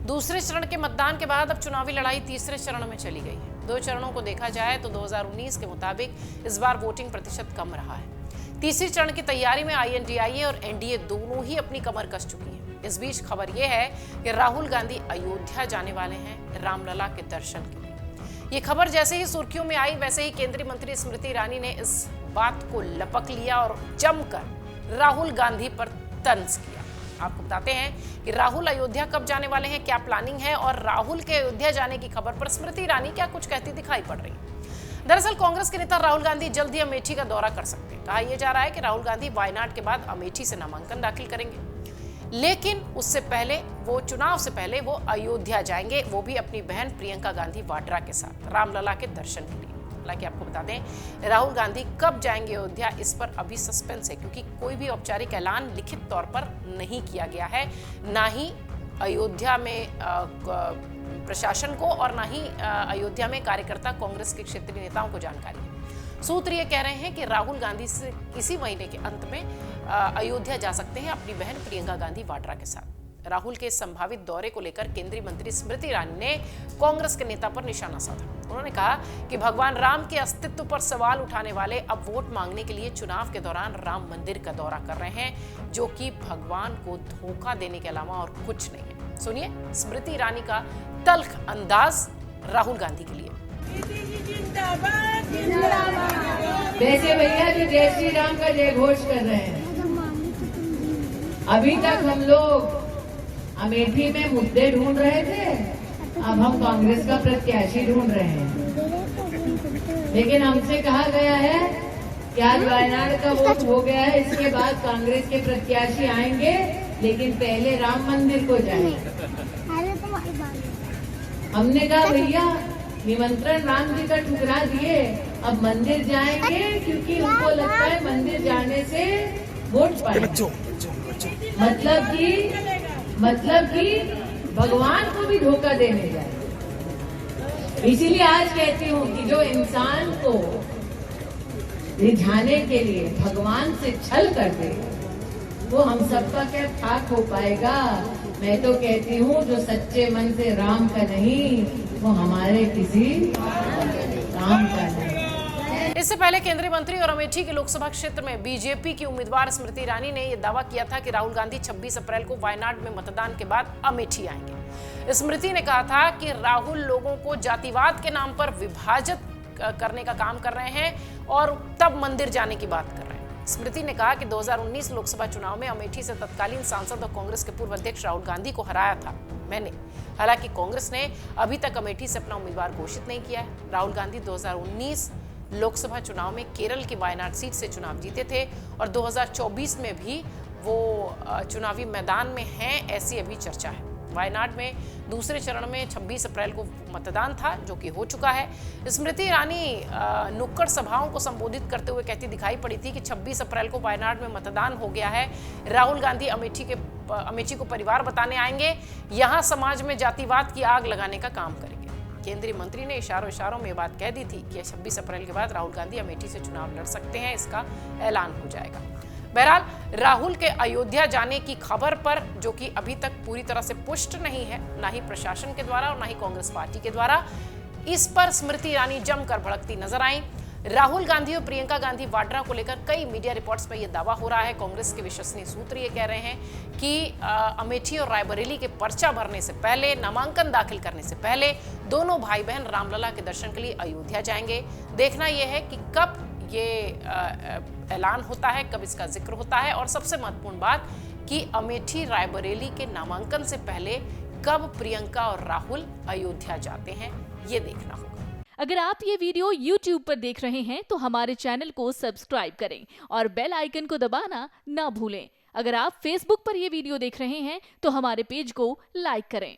दूसरे चरण के मतदान के बाद अब चुनावी लड़ाई तीसरे चरण में चली गई है। 2 चरणों को देखा जाए तो 2019 के मुताबिक इस बार वोटिंग प्रतिशत कम रहा है। तीसरे चरण की तैयारी में INDIA और NDA दोनों ही अपनी कमर कस चुकी हैं। इस बीच खबर यह है कि राहुल गांधी अयोध्या जाने वाले हैं रामलला के दर्शन के लिए। ये खबर जैसे ही सुर्खियों में आई वैसे ही केंद्रीय मंत्री स्मृति ईरानी ने इस बात को लपक लिया और जमकर राहुल गांधी पर तंज किया। आपको बताते हैं कि राहुल अयोध्या कब जाने वाले हैं, क्या प्लानिंग है और राहुल के अयोध्या जाने की खबर पर स्मृति ईरानी क्या कुछ कहती दिखाई पड़ रही है। दरअसल कांग्रेस के नेता राहुल गांधी जल्द ही अमेठी का दौरा कर सकते हैं। कहा यह जा रहा है कि राहुल गांधी वायनाड के बाद अमेठी से नामांकन दाखिल करेंगे, लेकिन उससे पहले वो चुनाव से पहले वो अयोध्या जाएंगे, वो भी अपनी बहन प्रियंका गांधी वाड्रा के साथ रामलला के दर्शन के लिए। हालांकि आपको बता दें राहुल गांधी कब जाएंगे अयोध्या, इस पर अभी सस्पेंस है, क्योंकि कोई भी औपचारिक ऐलान लिखित तौर पर नहीं किया गया है, ना ही अयोध्या में प्रशासन को और ना ही अयोध्या में कार्यकर्ता कांग्रेस के क्षेत्रीय नेताओं को जानकारी है। सूत्र ये कह रहे हैं कि राहुल गांधी से इसी महीने के अंत में अयोध्या जा सकते हैं अपनी बहन प्रियंका गांधी वाड्रा के साथ। राहुल के संभावित दौरे को लेकर केंद्रीय मंत्री स्मृति ईरानी ने कांग्रेस के नेता पर निशाना साधा। उन्होंने कहा कि भगवान राम के अस्तित्व पर सवाल उठाने वाले अब वोट मांगने के लिए चुनाव के दौरान राम मंदिर का दौरा कर रहे हैं, जो कि भगवान को धोखा देने के अलावा और कुछ नहीं है। सुनिए स्मृति ईरानी का तल्ख अंदाज राहुल गांधी के लिए। वैसे भैया जो जय श्री राम का जय घोष कर रहे हैं, अभी तक हम लोग अमेठी में मुद्दे ढूंढ रहे थे, अब हम कांग्रेस का प्रत्याशी ढूंढ रहे हैं। लेकिन हमसे कहा गया है कि आज वायनाड का वोट हो गया है, इसके बाद कांग्रेस के प्रत्याशी आएंगे, लेकिन पहले राम मंदिर को जाएंगे। हमने कहा भैया निमंत्रण राम जी का ठुकरा दिए, अब मंदिर जाएंगे, क्योंकि उनको लगता है मंदिर जाने से वोट पाएंगे। मतलब कि भगवान को भी धोखा देने जाए। इसीलिए आज कहती हूँ कि जो इंसान को रिझाने के लिए भगवान से छल कर दे, वो हम सबका क्या खाक हो पाएगा। मैं तो कहती हूँ जो सच्चे मन से राम का नहीं, वो हमारे किसी काम का नहीं। इससे पहले केंद्रीय मंत्री और अमेठी के लोकसभा क्षेत्र में बीजेपी की उम्मीदवार स्मृति ईरानी ने यह दावा किया था कि राहुल गांधी 26 अप्रैल को वायनाड में मतदान के बाद अमेठी आएंगे। स्मृति ने कहा था कि राहुल लोगों को जातिवाद के नाम पर विभाजित करने का काम कर रहे हैं और तब मंदिर जाने की बात कर रहे हैं। स्मृति ने कहा कि 2019 लोकसभा चुनाव में अमेठी से तत्कालीन सांसद और कांग्रेस के पूर्व अध्यक्ष राहुल गांधी को हराया था मैंने। हालांकि कांग्रेस ने अभी तक अमेठी से अपना उम्मीदवार घोषित नहीं किया है। राहुल गांधी 2019 लोकसभा चुनाव में केरल की वायनाड सीट से चुनाव जीते थे और 2024 में भी वो चुनावी मैदान में हैं, ऐसी अभी चर्चा है। वायनाड में दूसरे चरण में 26 अप्रैल को मतदान था, जो कि हो चुका है। स्मृति ईरानी नुक्कड़ सभाओं को संबोधित करते हुए कहती दिखाई पड़ी थी कि 26 अप्रैल को वायनाड में मतदान हो गया है, राहुल गांधी अमेठी को परिवार बताने आएंगे, यहाँ समाज में जातिवाद की आग लगाने का काम करेंगे। केंद्रीय मंत्री ने इशारों में बात कह दी थी कि 26 अप्रैल के बाद राहुल गांधी अमेठी से चुनाव लड़ सकते हैं, इसका ऐलान हो जाएगा। बहरहाल राहुल के अयोध्या जाने की खबर पर, जो कि अभी तक पूरी तरह से पुष्ट नहीं है, ना ही प्रशासन के द्वारा और ना ही कांग्रेस पार्टी के द्वारा, इस पर स्मृति ईरानी जमकर भड़कती नजर आई। राहुल गांधी और प्रियंका गांधी वाड्रा को लेकर कई मीडिया रिपोर्ट्स में यह दावा हो रहा है। कांग्रेस के विश्वसनीय सूत्र ये कह रहे हैं कि अमेठी और रायबरेली के पर्चा भरने से पहले, नामांकन दाखिल करने से पहले दोनों भाई बहन रामलला के दर्शन के लिए अयोध्या जाएंगे। देखना यह है कि कब ये ऐलान होता है, कब इसका जिक्र होता है, और सबसे महत्वपूर्ण बात कि अमेठी रायबरेली के नामांकन से पहले कब प्रियंका और राहुल अयोध्या जाते हैं, ये देखना होगा। अगर आप ये वीडियो YouTube पर देख रहे हैं तो हमारे चैनल को सब्सक्राइब करें और बेल आइकन को दबाना ना भूलें। अगर आप Facebook पर ये वीडियो देख रहे हैं तो हमारे पेज को लाइक करें।